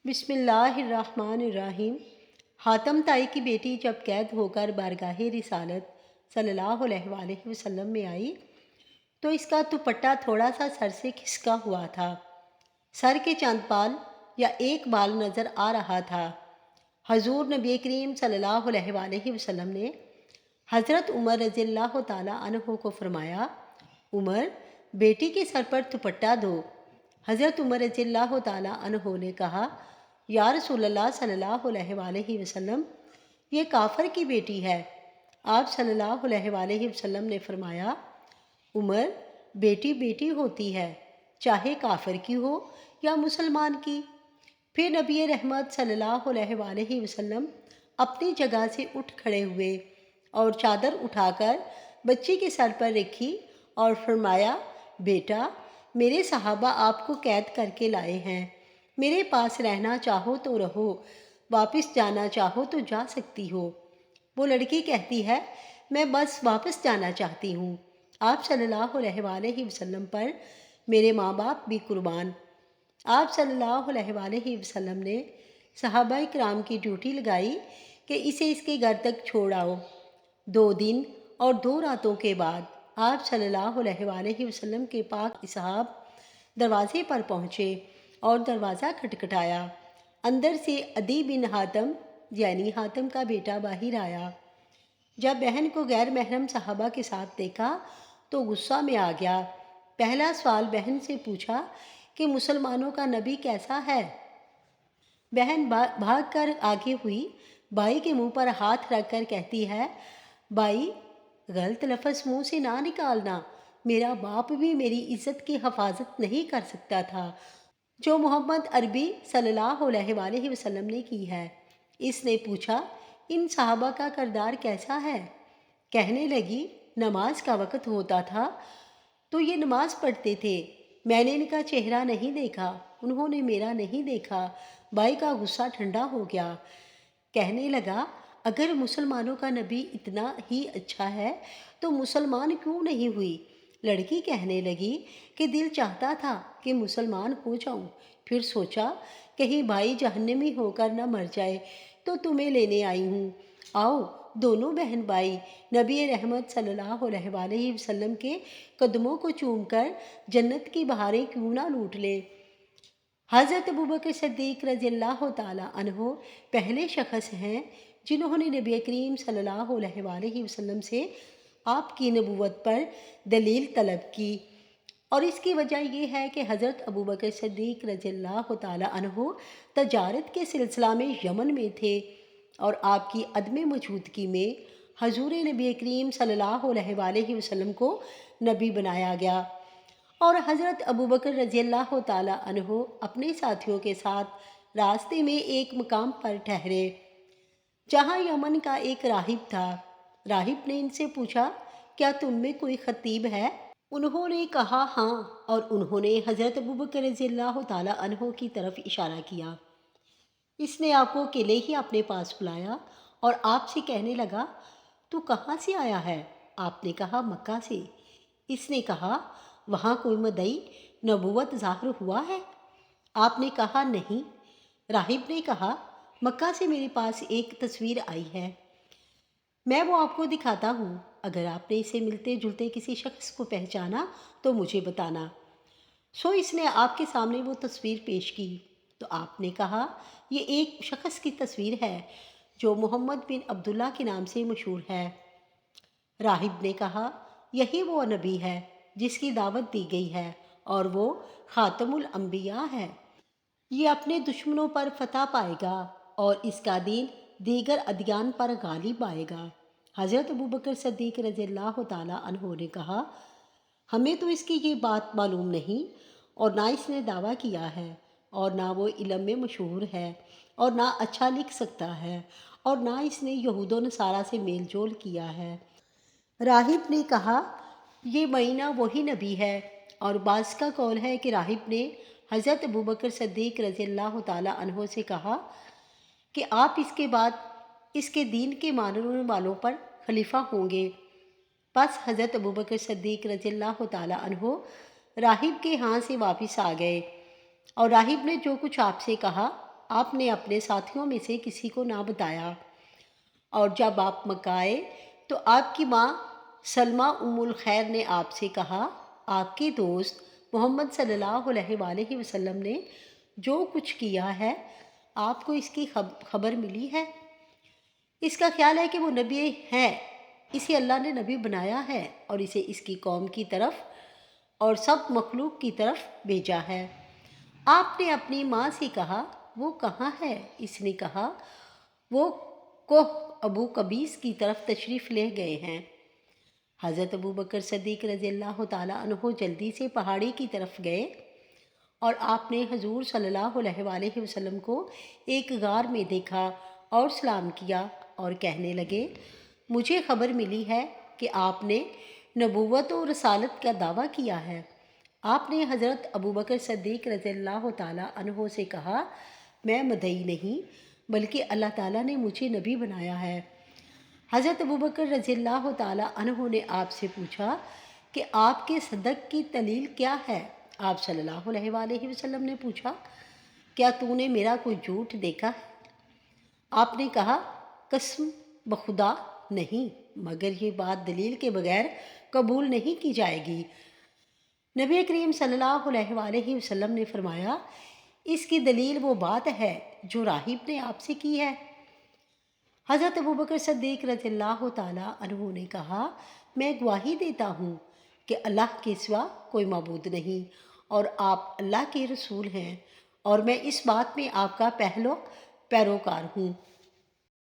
بسم اللہ الرحمن الرحیم۔ حاتم طائی کی بیٹی جب قید ہو کر بارگاہ رسالت صلی اللہ علیہ وآلہ وسلم میں آئی تو اس کا دوپٹہ تھوڑا سا سر سے کھسکا ہوا تھا۔ سر کے چند بال یا ایک بال نظر آ رہا تھا۔ حضور نبی کریم صلی اللہ علیہ وآلہ وسلم نے حضرت عمر رضی اللہ تعالیٰ عنہ کو فرمایا، عمر، بیٹی کے سر پر دوپٹہ دو۔ حضرت عمر رضی اللہ تعالیٰ عنہ نے کہا، یا رسول اللہ صلی اللہ علیہ وآلہ وسلم، یہ کافر کی بیٹی ہے۔ آپ صلی اللہ علیہ وآلہ وسلم نے فرمایا، عمر، بیٹی بیٹی ہوتی ہے، چاہے کافر کی ہو یا مسلمان کی۔ پھر نبی رحمت صلی اللہ علیہ وآلہ وسلم اپنی جگہ سے اٹھ کھڑے ہوئے اور چادر اٹھا کر بچی کے سر پر رکھی اور فرمایا، بیٹا، میرے صحابہ آپ کو قید کر کے لائے ہیں، میرے پاس رہنا چاہو تو رہو، واپس جانا چاہو تو جا سکتی ہو۔ وہ لڑکی کہتی ہے، میں بس واپس جانا چاہتی ہوں۔ آپ صلی اللہ علیہ وآلہ وسلم پر میرے ماں باپ بھی قربان۔ آپ صلی اللہ علیہ وآلہ وسلم نے صحابہ کرام کی ڈیوٹی لگائی کہ اسے اس کے گھر تک چھوڑ آؤ۔ 2 دن اور 2 راتوں کے بعد آپ صلی اللہ علیہ وآلہ وسلم کے پاک اصحاب دروازے پر پہنچے اور دروازہ کھٹکھٹایا۔ اندر سے عدی بن حاتم یعنی حاتم کا بیٹا باہر آیا۔ جب بہن کو غیر محرم صحابہ کے ساتھ دیکھا تو غصہ میں آ گیا۔ پہلا سوال بہن سے پوچھا کہ مسلمانوں کا نبی کیسا ہے؟ بہن بھاگ کر آگے ہوئی، بھائی کے منہ پر ہاتھ رکھ کر کہتی ہے، بھائی، غلط لفظ منہ سے نہ نکالنا، میرا باپ بھی میری عزت کی حفاظت نہیں کر سکتا تھا جو محمد عربی صلی اللہ علیہ وآلہ وسلم نے کی ہے۔ اس نے پوچھا، ان صحابہ کا کردار کیسا ہے؟ کہنے لگی، نماز کا وقت ہوتا تھا تو یہ نماز پڑھتے تھے، میں نے ان کا چہرہ نہیں دیکھا، انہوں نے میرا نہیں دیکھا۔ بھائی کا غصہ ٹھنڈا ہو گیا، کہنے لگا، اگر مسلمانوں کا نبی اتنا ہی اچھا ہے تو مسلمان کیوں نہیں ہوئی؟ لڑکی کہنے لگی کہ دل چاہتا تھا کہ مسلمان ہو جاؤں، پھر سوچا کہیں بھائی جہنمی ہو کر نہ مر جائے تو تمہیں لینے آئی ہوں۔ آؤ دونوں بہن بھائی نبی رحمت صلی اللہ علیہ وآلہ وسلم کے قدموں کو چوم کر جنت کی بہاریں کیوں نہ لوٹ لے۔ حضرت ابوبکر صدیق رضی اللہ تعالیٰ عنہ پہلے شخص ہیں جنہوں نے نبی کریم صلی اللہ علیہ وآلہ وسلم سے آپ کی نبوت پر دلیل طلب کی، اور اس کی وجہ یہ ہے کہ حضرت ابوبکر صدیق رضی اللہ تعالیٰ عنہ تجارت کے سلسلہ میں یمن میں تھے، اور آپ کی عدم موجودگی میں حضور نبی کریم صلی اللہ علیہ وآلہ وسلم کو نبی بنایا گیا، اور حضرت ابوبکر رضی اللہ تعالیٰ عنہ اپنے ساتھیوں کے ساتھ راستے میں ایک مقام پر ٹھہرے جہاں یمن کا ایک راہب تھا۔ راہب نے ان سے پوچھا، کیا تم میں کوئی خطیب ہے؟ انہوں نے کہا، ہاں، اور انہوں نے حضرت ابوبکر رضی اللہ تعالیٰ عنہ کی طرف اشارہ کیا۔ اس نے آپ کو اکیلے ہی اپنے پاس بلایا اور آپ سے کہنے لگا، تو کہاں سے آیا ہے؟ آپ نے کہا، مکہ سے۔ اس نے کہا، وہاں کوئی مدعی نبوت ظاہر ہوا ہے؟ آپ نے کہا، نہیں۔ راہب نے کہا، مکہ سے میرے پاس ایک تصویر آئی ہے، میں وہ آپ کو دکھاتا ہوں، اگر آپ نے اسے ملتے جلتے کسی شخص کو پہچانا تو مجھے بتانا۔ سو اس نے آپ کے سامنے وہ تصویر پیش کی تو آپ نے کہا، یہ ایک شخص کی تصویر ہے جو محمد بن عبداللہ کے نام سے مشہور ہے۔ راہب نے کہا، یہی وہ نبی ہے جس کی دعوت دی گئی ہے، اور وہ خاتم الانبیاء ہے۔ یہ اپنے دشمنوں پر فتح پائے گا اور اس کا دین دیگر ادیان پر غالب آئے گا۔ حضرت ابوبکر صدیق رضی اللہ تعالیٰ عنہ نے کہا، ہمیں تو اس کی یہ بات معلوم نہیں، اور نہ اس نے دعویٰ کیا ہے، اور نہ وہ علم میں مشہور ہے، اور نہ اچھا لکھ سکتا ہے، اور نہ اس نے یہود و نصارہ سے میل جول کیا ہے۔ راہب نے کہا، یہ معینہ وہی نبی ہے، اور بعض کا قول ہے کہ راہب نے حضرت ابوبکر صدیق رضی اللہ تعالیٰ عنہ سے کہا کہ آپ اس کے بعد اس کے دین کے ماننے والوں پر خلیفہ ہوں گے۔ بس حضرت ابوبکر صدیق رضی اللہ تعالیٰ عنہ راہب کے ہاں سے واپس آ گئے، اور راہب نے جو کچھ آپ سے کہا آپ نے اپنے ساتھیوں میں سے کسی کو نہ بتایا، اور جب آپ مکہ آئے تو آپ کی ماں سلمہ ام الخیر نے آپ سے کہا، آپ کے دوست محمد صلی اللہ علیہ وآلہ وسلم نے جو کچھ کیا ہے آپ کو اس کی خبر ملی ہے؟ اس کا خیال ہے کہ وہ نبی ہے، اسے اللہ نے نبی بنایا ہے اور اسے اس کی قوم کی طرف اور سب مخلوق کی طرف بھیجا ہے۔ آپ نے اپنی ماں سے کہا، وہ کہاں ہے؟ اس نے کہا، وہ کوہ ابو قبیس کی طرف تشریف لے گئے ہیں۔ حضرت ابو بکر صدیق رضی اللہ تعالیٰ عنہ جلدی سے پہاڑی کی طرف گئے اور آپ نے حضور صلی اللہ علیہ وآلہ وسلم کو ایک غار میں دیکھا اور سلام کیا اور کہنے لگے، مجھے خبر ملی ہے کہ آپ نے نبوت و رسالت کا دعویٰ کیا ہے۔ آپ نے حضرت ابو بکر صدیق رضی اللہ تعالیٰ عنہ سے کہا، میں مدعی نہیں بلکہ اللہ تعالیٰ نے مجھے نبی بنایا ہے۔ حضرت ابو بکر رضی اللہ تعالیٰ عنہ نے آپ سے پوچھا کہ آپ کے صدق کی دلیل کیا ہے؟ آپ صلی اللہ علیہ وآلہ وسلم نے پوچھا، کیا تو نے میرا کوئی جھوٹ دیکھا ہے؟ آپ نے کہا، قسم بخدا نہیں، مگر یہ بات دلیل کے بغیر قبول نہیں کی جائے گی۔ نبی کریم صلی اللہ علیہ وآلہ وسلم نے فرمایا، اس کی دلیل وہ بات ہے جو راہب نے آپ سے کی ہے۔ حضرت ابو بکر صدیق رضی اللہ تعالیٰ عنہ نے کہا، میں گواہی دیتا ہوں کہ اللہ کے سوا کوئی معبود نہیں اور آپ اللہ کے رسول ہیں، اور میں اس بات میں آپ کا پہلو پیروکار ہوں۔